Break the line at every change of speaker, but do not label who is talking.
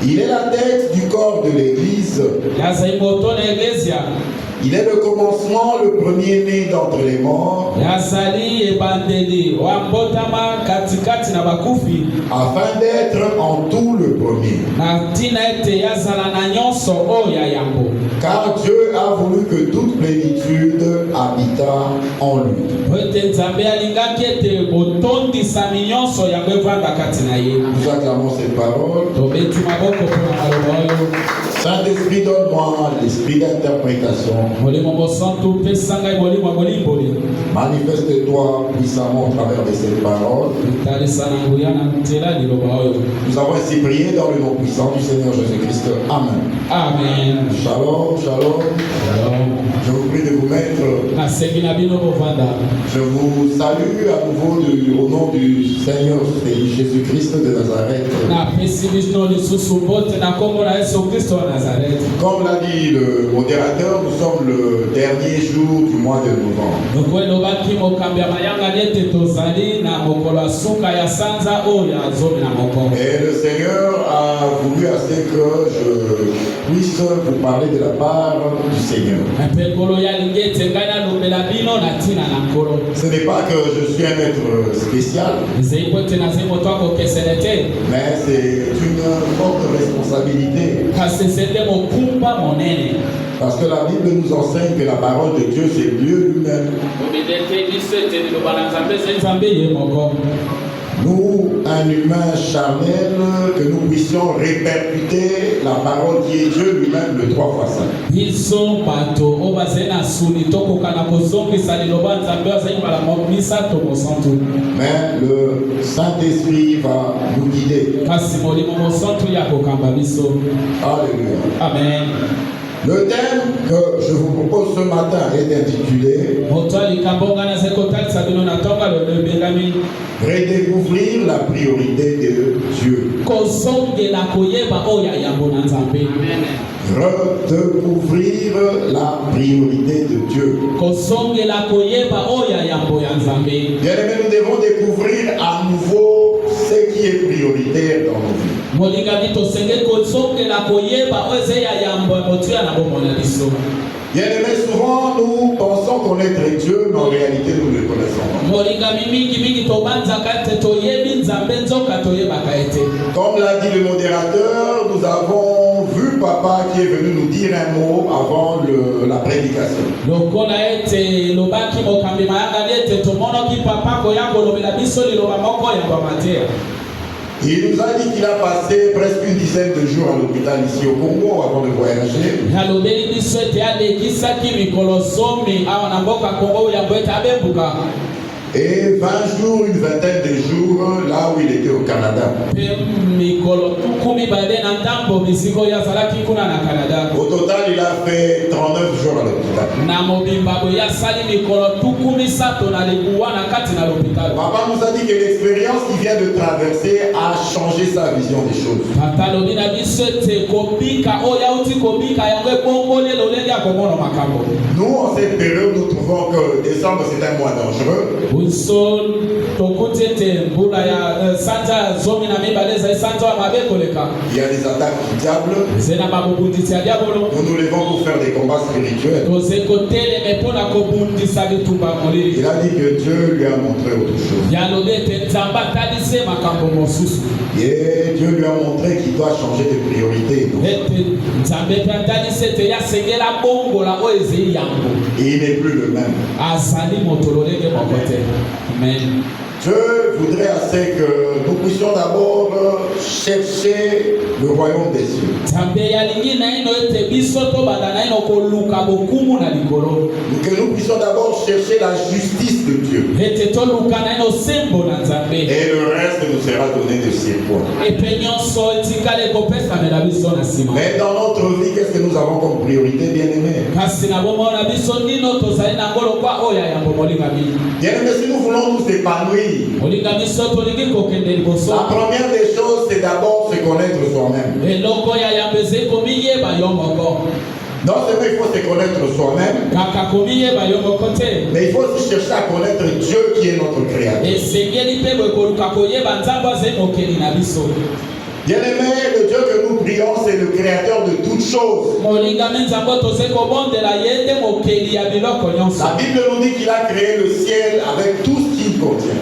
Il est la tête du corps de l'Église. Il est le commencement, le premier-né d'entre les morts, afin d'être en tout le premier. Car Dieu a voulu que toute plénitude habitât en lui. Nous acclamons cette parole. Saint-Esprit, donne-moi l'esprit d'interprétation. Manifeste-toi puissamment au travers de cette parole. Nous avons ainsi prié dans le nom puissant du Seigneur Jésus-Christ. Amen.
Amen.
Shalom, shalom. Je vous prie de vous mettre. Je vous salue à nouveau au nom du Seigneur Jésus-Christ de Nazareth. Comme l'a dit le modérateur, nous sommes le dernier jour du mois de novembre. Et le Seigneur a voulu assez que je puisse vous parler de la part du Seigneur. Ce n'est pas que je suis un être spécial, mais c'est une forte responsabilité. Parce que la Bible nous enseigne que la parole de Dieu, c'est Dieu lui-même. Nous, un humain charnel, que nous puissions répercuter la parole qui est Dieu lui-même, le 3 fois saint. Mais le Saint-Esprit va nous guider. Alléluia.
Amen.
Le thème que je vous propose ce matin est intitulé Redécouvrir la priorité de Dieu. Redécouvrir la priorité de Dieu. Bien aimé, nous devons découvrir à nouveau ce qui est prioritaire dans nos vies. Bien aimé, souvent nous pensons connaître Dieu, mais en réalité nous ne le connaissons pas. Comme l'a dit le modérateur, nous avons vu papa qui est venu nous dire un mot avant la prédication. Il nous a dit qu'il a passé presque une dizaine de jours à l'hôpital ici au Congo avant de voyager. Et 20 jours, une vingtaine de jours là où il était au Canada. Au total, il a fait 39 jours à l'hôpital. Papa nous a dit que l'expérience qu'il vient de traverser a changé sa vision des choses. Nous, en cette période, nous trouvons que décembre, c'est un mois dangereux. Il y a des attaques du diable. Nous nous levons pour faire des combats spirituels. Il a dit que Dieu lui a montré autre chose. Et Dieu lui a montré qu'il doit changer de priorité. Et il n'est plus le même.
Amen.
Je voudrais assez que nous puissions d'abord chercher le royaume des cieux. Que nous puissions d'abord chercher la justice de Dieu. Et le reste nous sera donné de ses points. Mais dans notre vie, qu'est-ce que nous avons comme priorité, bien-aimés? Bien-aimés, si nous voulons nous épanouir, la première des choses, c'est d'abord se connaître soi-même. Non seulement il faut se connaître soi-même, mais il faut aussi chercher à connaître Dieu qui est notre Créateur. Bien-aimé, le Dieu que nous prions, c'est le Créateur de toutes choses. La Bible nous dit qu'il a créé le ciel avec tout ce qu'il contient.